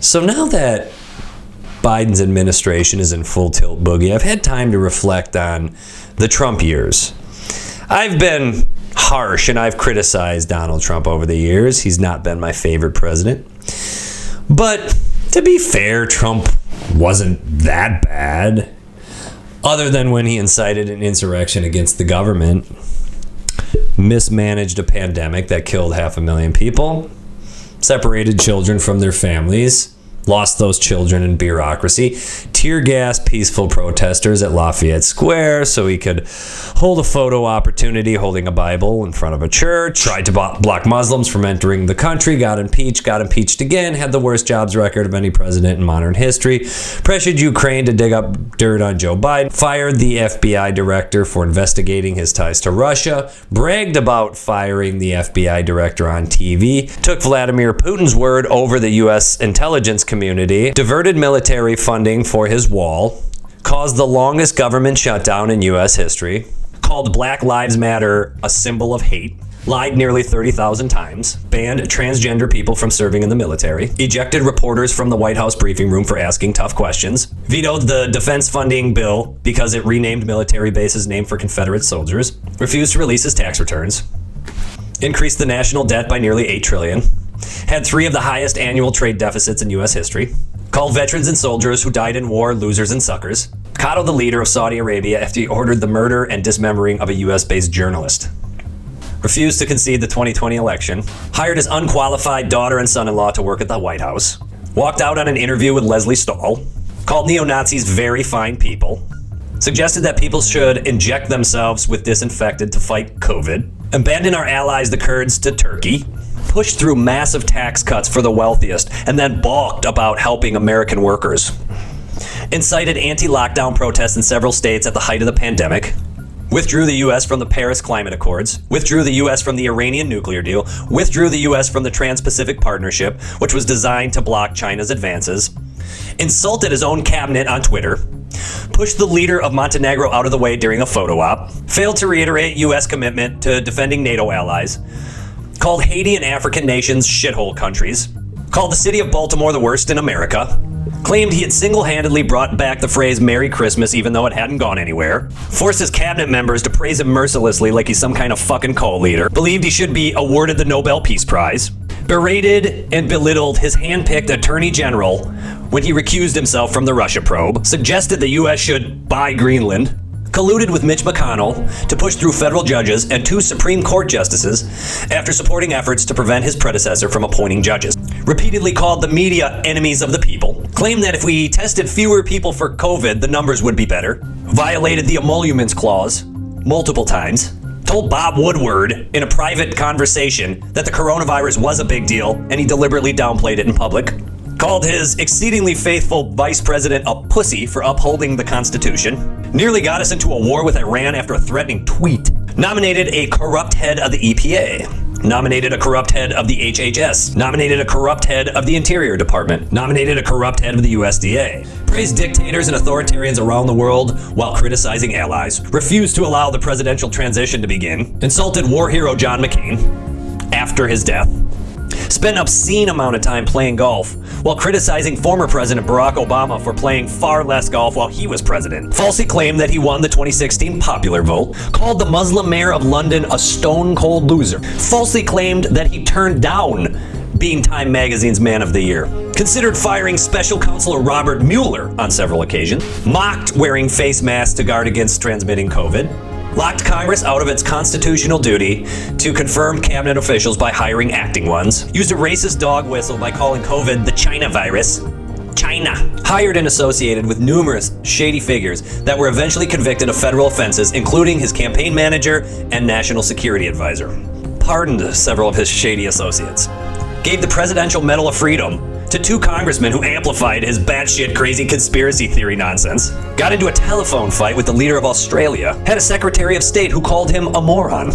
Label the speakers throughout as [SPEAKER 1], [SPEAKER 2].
[SPEAKER 1] So now that Biden's administration is in full tilt boogie, I've had time to reflect on the Trump years. I've been harsh and I've criticized Donald Trump over the years. He's not been my favorite president. But to be fair, Trump wasn't that bad, other than when he incited an insurrection against the government, mismanaged a pandemic that killed 500,000 people, separated children from their families, lost those children in bureaucracy, tear gassed peaceful protesters at Lafayette Square so he could hold a photo opportunity holding a Bible in front of a church, tried to block Muslims from entering the country, got impeached again, had the worst jobs record of any president in modern history, pressured Ukraine to dig up dirt on Joe Biden, fired the FBI director for investigating his ties to Russia, bragged about firing the FBI director on TV, took Vladimir Putin's word over the U.S. intelligence community, diverted military funding for his wall, caused the longest government shutdown in U.S. history, called Black Lives Matter a symbol of hate, lied nearly 30,000 times, banned transgender people from serving in the military, ejected reporters from the White House briefing room for asking tough questions, vetoed the defense funding bill because it renamed military bases named for Confederate soldiers, refused to release his tax returns, increased the national debt by nearly $8 trillion, had 3 of the highest annual trade deficits in U.S. history, called veterans and soldiers who died in war losers and suckers, coddled the leader of Saudi Arabia after he ordered the murder and dismembering of a U.S.-based journalist, refused to concede the 2020 election, hired his unqualified daughter and son-in-law to work at the White House, walked out on an interview with Leslie Stahl, called neo-Nazis very fine people, suggested that people should inject themselves with disinfectant to fight COVID, abandon our allies the Kurds to Turkey, pushed through massive tax cuts for the wealthiest, and then balked about helping American workers, incited anti-lockdown protests in several states at the height of the pandemic, withdrew the U.S. from the Paris Climate Accords, withdrew the U.S. from the Iranian nuclear deal, withdrew the U.S. from the Trans-Pacific Partnership, which was designed to block China's advances, insulted his own cabinet on Twitter, pushed the leader of Montenegro out of the way during a photo op, failed to reiterate U.S. commitment to defending NATO allies, called Haiti and African nations shithole countries, called the city of Baltimore the worst in America, claimed he had single-handedly brought back the phrase Merry Christmas even though it hadn't gone anywhere, forced his cabinet members to praise him mercilessly like he's some kind of fucking cult leader, believed he should be awarded the Nobel Peace Prize, berated and belittled his hand-picked attorney general when he recused himself from the Russia probe, suggested the U.S. should buy Greenland, colluded with Mitch McConnell to push through federal judges and 2 Supreme Court justices after supporting efforts to prevent his predecessor from appointing judges, repeatedly called the media enemies of the people, claimed that if we tested fewer people for COVID, the numbers would be better, violated the emoluments clause multiple times, told Bob Woodward in a private conversation that the coronavirus was a big deal and he deliberately downplayed it in public, called his exceedingly faithful vice president a pussy for upholding the Constitution, nearly got us into a war with Iran after a threatening tweet, nominated a corrupt head of the EPA, nominated a corrupt head of the HHS, nominated a corrupt head of the Interior Department, nominated a corrupt head of the USDA, praised dictators and authoritarians around the world while criticizing allies, refused to allow the presidential transition to begin, insulted war hero John McCain after his death, spent an obscene amount of time playing golf while criticizing former President Barack Obama for playing far less golf while he was president, falsely claimed that he won the 2016 popular vote, called the Muslim mayor of London a stone-cold loser, falsely claimed that he turned down being Time Magazine's Man of the Year, considered firing Special Counselor Robert Mueller on several occasions, mocked wearing face masks to guard against transmitting COVID, locked Congress out of its constitutional duty to confirm cabinet officials by hiring acting ones, used a racist dog whistle by calling COVID the China virus, China, hired and associated with numerous shady figures that were eventually convicted of federal offenses, including his campaign manager and national security advisor, pardoned several of his shady associates, gave the Presidential Medal of Freedom to 2 congressmen who amplified his batshit crazy conspiracy theory nonsense, got into a telephone fight with the leader of Australia, had a Secretary of State who called him a moron,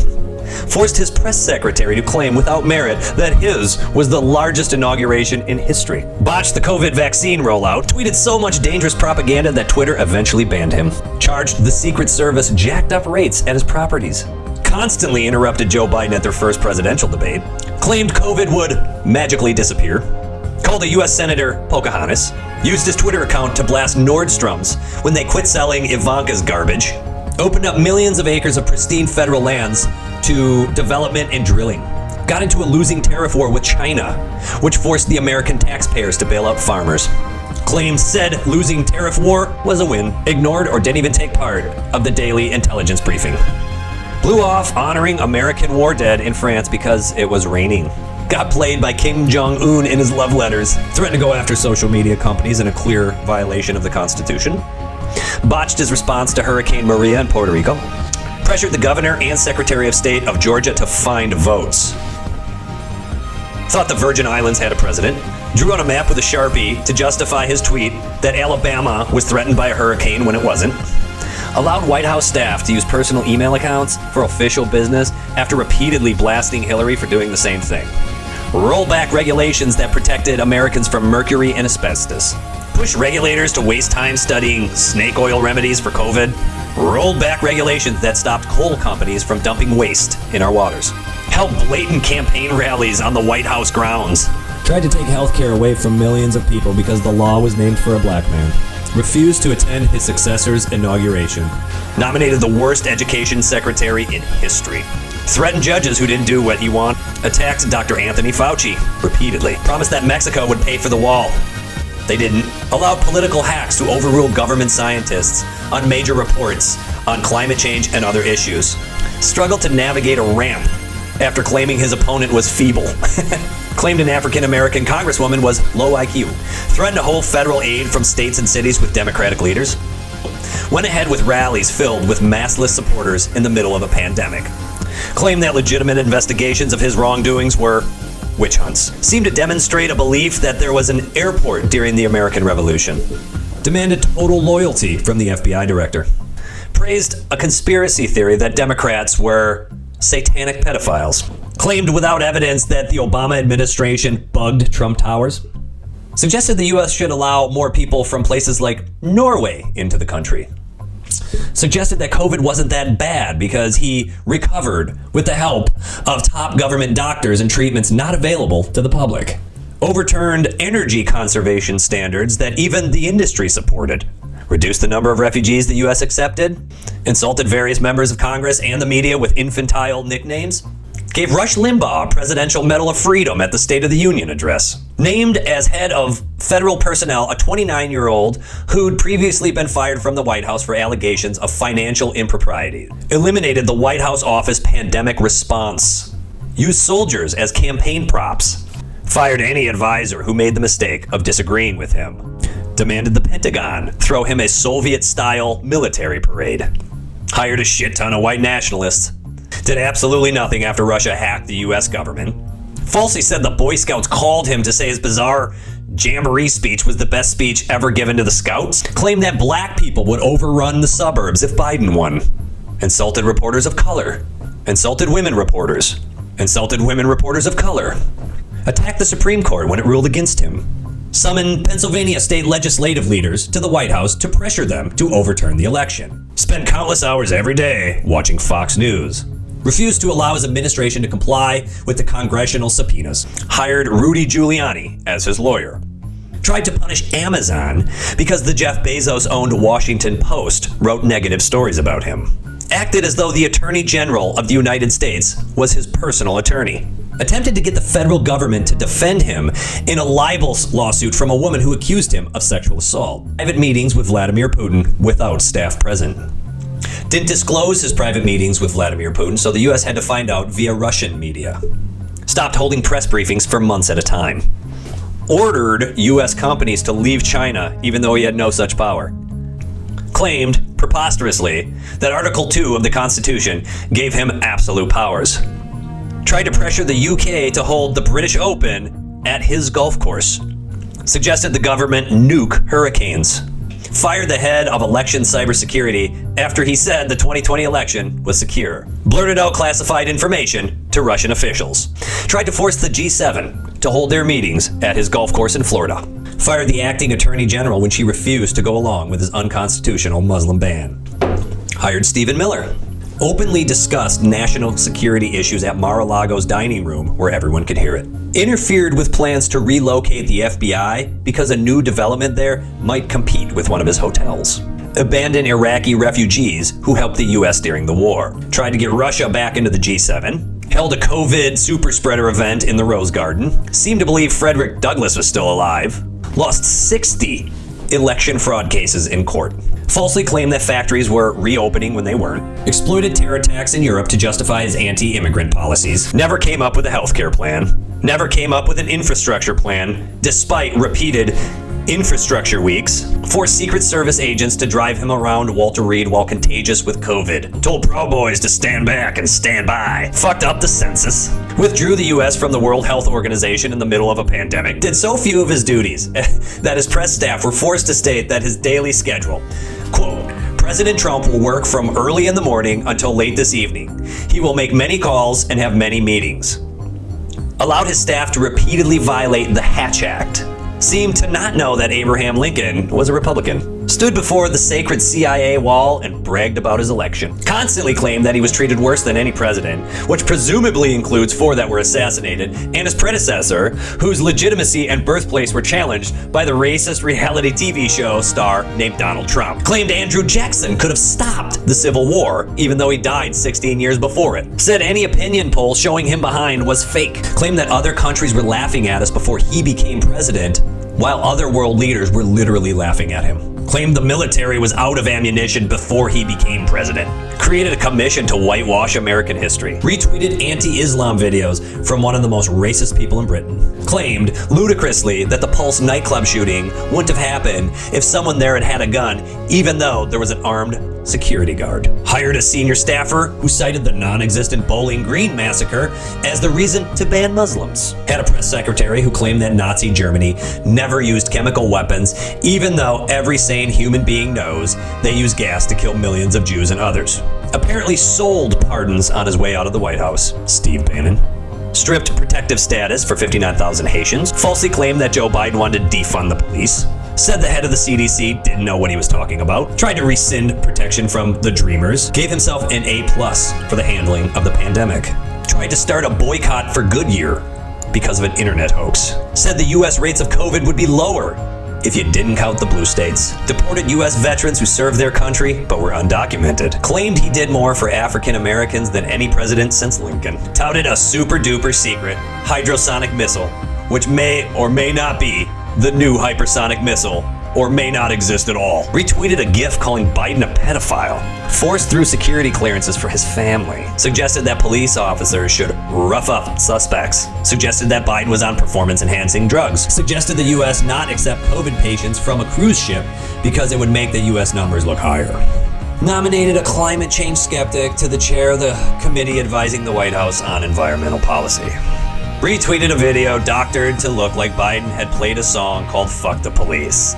[SPEAKER 1] forced his press secretary to claim without merit that his was the largest inauguration in history, botched the COVID vaccine rollout, tweeted so much dangerous propaganda that Twitter eventually banned him, charged the Secret Service jacked up rates at his properties, constantly interrupted Joe Biden at their first presidential debate, claimed COVID would magically disappear, Called a U.S. Senator Pocahontas. Used his Twitter account to blast Nordstrom's when they quit selling Ivanka's garbage. Opened up millions of acres of pristine federal lands to development and drilling. Got into a losing tariff war with China, which forced the American taxpayers to bail out farmers. Claimed said losing tariff war was a win. Ignored or didn't even take part of the daily intelligence briefing. Blew off honoring American war dead in France because it was raining. Got played by Kim Jong-un in his love letters. Threatened to go after social media companies in a clear violation of the Constitution. Botched his response to Hurricane Maria in Puerto Rico. Pressured the governor and Secretary of State of Georgia to find votes. Thought the Virgin Islands had a president. Drew on a map with a Sharpie to justify his tweet that Alabama was threatened by a hurricane when it wasn't. Allowed White House staff to use personal email accounts for official business after repeatedly blasting Hillary for doing the same thing. Roll back regulations that protected Americans from mercury and asbestos. Push regulators to waste time studying snake oil remedies for COVID. Rolled back regulations that stopped coal companies from dumping waste in our waters. Held blatant campaign rallies on the White House grounds.
[SPEAKER 2] Tried to take healthcare away from millions of people because the law was named for a black man. Refused to attend his successor's inauguration.
[SPEAKER 1] Nominated the worst education secretary in history. Threatened judges who didn't do what he wanted. Attacked Dr. Anthony Fauci repeatedly. Promised that Mexico would pay for the wall. They didn't. Allowed political hacks to overrule government scientists on major reports on climate change and other issues. Struggled to navigate a ramp after claiming his opponent was feeble. Claimed an African-American congresswoman was low IQ. Threatened to hold federal aid from states and cities with Democratic leaders. Went ahead with rallies filled with massless supporters in the middle of a pandemic. Claimed that legitimate investigations of his wrongdoings were witch hunts. Seemed to demonstrate a belief that there was an airport during the American Revolution.
[SPEAKER 2] Demanded total loyalty from the FBI director.
[SPEAKER 1] Praised a conspiracy theory that Democrats were satanic pedophiles. Claimed without evidence that the Obama administration bugged Trump Towers. Suggested the U.S. should allow more people from places like Norway into the country. Suggested that COVID wasn't that bad because he recovered with the help of top government doctors and treatments not available to the public. Overturned energy conservation standards that even the industry supported. Reduced the number of refugees the U.S. accepted. Insulted various members of Congress and the media with infantile nicknames. Gave Rush Limbaugh a Presidential Medal of Freedom at the State of the Union address. Named as head of federal personnel a 29-year-old who'd previously been fired from the White House for allegations of financial impropriety. Eliminated the White House office pandemic response. Used soldiers as campaign props. Fired any advisor who made the mistake of disagreeing with him. Demanded the Pentagon throw him a Soviet-style military parade. Hired a shit ton of white nationalists. Did absolutely nothing after Russia hacked the U.S. government. Falsely said the Boy Scouts called him to say his bizarre jamboree speech was the best speech ever given to the Scouts. Claimed that black people would overrun the suburbs if Biden won. Insulted reporters of color. Insulted women reporters. Insulted women reporters of color. Attacked the Supreme Court when it ruled against him. Summoned Pennsylvania state legislative leaders to the White House to pressure them to overturn the election. Spent countless hours every day watching Fox News. Refused to allow his administration to comply with the congressional subpoenas. Hired Rudy Giuliani as his lawyer. Tried to punish Amazon because the Jeff Bezos-owned Washington Post wrote negative stories about him. Acted as though the Attorney General of the United States was his personal attorney. Attempted to get the federal government to defend him in a libel lawsuit from a woman who accused him of sexual assault. Private meetings with Vladimir Putin without staff present. Didn't disclose his private meetings with Vladimir Putin, so the U.S. had to find out via Russian media. Stopped holding press briefings for months at a time. Ordered U.S. companies to leave China, even though he had no such power. Claimed, preposterously, that Article 2 of the Constitution gave him absolute powers. Tried to pressure the UK to hold the British Open at his golf course. Suggested the government nuke hurricanes. Fired the head of election cybersecurity after he said the 2020 election was secure. Blurted out classified information to Russian officials. Tried to force the G7 to hold their meetings at his golf course in Florida. Fired the acting attorney general when she refused to go along with his unconstitutional Muslim ban. Hired Stephen Miller. Openly discussed national security issues at Mar-a-Lago's dining room where everyone could hear it. Interfered with plans to relocate the FBI because a new development there might compete with one of his hotels. Abandoned Iraqi refugees who helped the US during the war. Tried to get Russia back into the G7. Held a COVID super spreader event in the Rose Garden. Seemed to believe Frederick Douglass was still alive. Lost 60 election fraud cases in court. Falsely claimed that factories were reopening when they weren't. Exploited terror attacks in Europe to justify his anti-immigrant policies. Never came up with a healthcare plan. Never came up with an infrastructure plan, despite repeated infrastructure weeks. Forced Secret Service agents to drive him around Walter Reed while contagious with COVID. Told Proud Boys to stand back and stand by. Fucked up the census. Withdrew the US from the World Health Organization in the middle of a pandemic. Did so few of his duties that his press staff were forced to state that his daily schedule, quote, President Trump will work from early in the morning until late this evening. He will make many calls and have many meetings. Allowed his staff to repeatedly violate the Hatch Act. Seemed to not know that Abraham Lincoln was a Republican. Stood before the sacred CIA wall and bragged about his election. Constantly claimed that he was treated worse than any president, which presumably includes 4 that were assassinated, and his predecessor, whose legitimacy and birthplace were challenged by the racist reality TV show star named Donald Trump. Claimed Andrew Jackson could have stopped the Civil War, even though he died 16 years before it. Said any opinion poll showing him behind was fake. Claimed that other countries were laughing at us before he became president, while other world leaders were literally laughing at him. Claimed the military was out of ammunition before he became president. Created a commission to whitewash American history. Retweeted anti-Islam videos from one of the most racist people in Britain. Claimed, ludicrously, that the Pulse nightclub shooting wouldn't have happened if someone there had a gun, even though there was an armed security guard. Hired a senior staffer who cited the non-existent Bowling Green massacre as the reason to ban Muslims. Had a press secretary who claimed that Nazi Germany never used chemical weapons, even though every sane human being knows they used gas to kill millions of Jews and others. Apparently sold pardons on his way out of the White House. Steve Bannon. Stripped protective status for 59,000 Haitians. Falsely claimed that Joe Biden wanted to defund the police. Said the head of the CDC didn't know what he was talking about. Tried to rescind protection from the Dreamers. Gave himself an A+ for the handling of the pandemic. Tried to start a boycott for Goodyear because of an internet hoax. Said the US rates of COVID would be lower if you didn't count the blue states. Deported US veterans who served their country but were undocumented. Claimed he did more for African Americans than any president since Lincoln. Touted a super duper secret hydrosonic missile, which may or may not be the new hypersonic missile, or may not exist at all. Retweeted a GIF calling Biden a pedophile. Forced through security clearances for his family. Suggested that police officers should rough up suspects. Suggested that Biden was on performance-enhancing drugs. Suggested the US not accept COVID patients from a cruise ship because it would make the US numbers look higher. Nominated a climate change skeptic to the chair of the committee advising the White House on environmental policy. Retweeted a video doctored to look like Biden had played a song called Fuck the Police.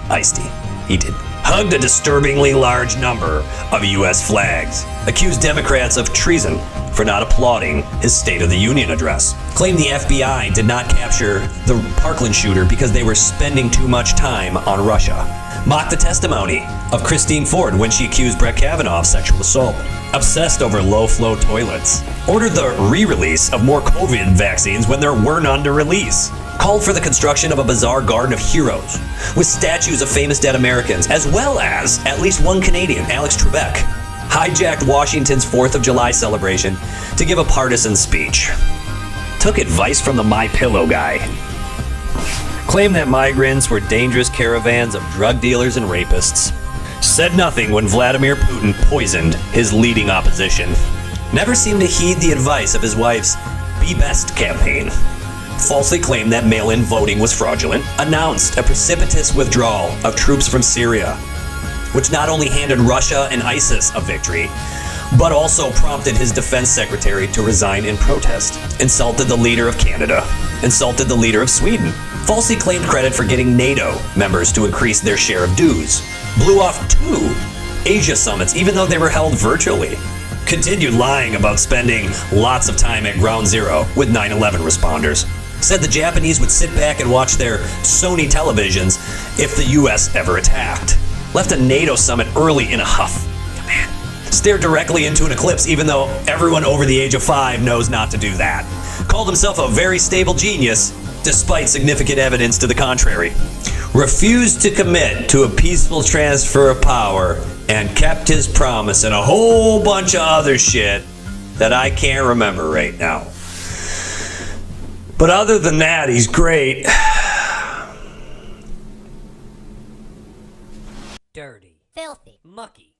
[SPEAKER 1] Ice-T. He did. Hugged a disturbingly large number of US flags. Accused Democrats of treason for not applauding his State of the Union address. Claimed the FBI did not capture the Parkland shooter because they were spending too much time on Russia. Mocked the testimony of Christine Ford when she accused Brett Kavanaugh of sexual assault. Obsessed over low-flow toilets. Ordered the re-release of more COVID vaccines when there were none to release. Called for the construction of a bizarre garden of heroes with statues of famous dead Americans, as well as at least one Canadian, Alex Trebek. Hijacked Washington's 4th of July celebration to give a partisan speech. Took advice from the MyPillow guy. Claimed that migrants were dangerous caravans of drug dealers and rapists. Said nothing when Vladimir Putin poisoned his leading opposition. Never seemed to heed the advice of his wife's Be Best campaign. Falsely claimed that mail-in voting was fraudulent. Announced a precipitous withdrawal of troops from Syria, which not only handed Russia and ISIS a victory, but also prompted his defense secretary to resign in protest. Insulted the leader of Canada. Insulted the leader of Sweden. Falsely claimed credit for getting NATO members to increase their share of dues. Blew off 2 Asia summits, even though they were held virtually. Continued lying about spending lots of time at Ground Zero with 9/11 responders. Said the Japanese would sit back and watch their Sony televisions if the US ever attacked. Left a NATO summit early in a huff. Man. Stared directly into an eclipse even though everyone over the age of 5 knows not to do that. Called himself a very stable genius despite significant evidence to the contrary. Refused to commit to a peaceful transfer of power and kept his promise and a whole bunch of other shit that I can't remember right now. But other than that, he's great.
[SPEAKER 3] Dirty,
[SPEAKER 4] filthy,
[SPEAKER 3] mucky.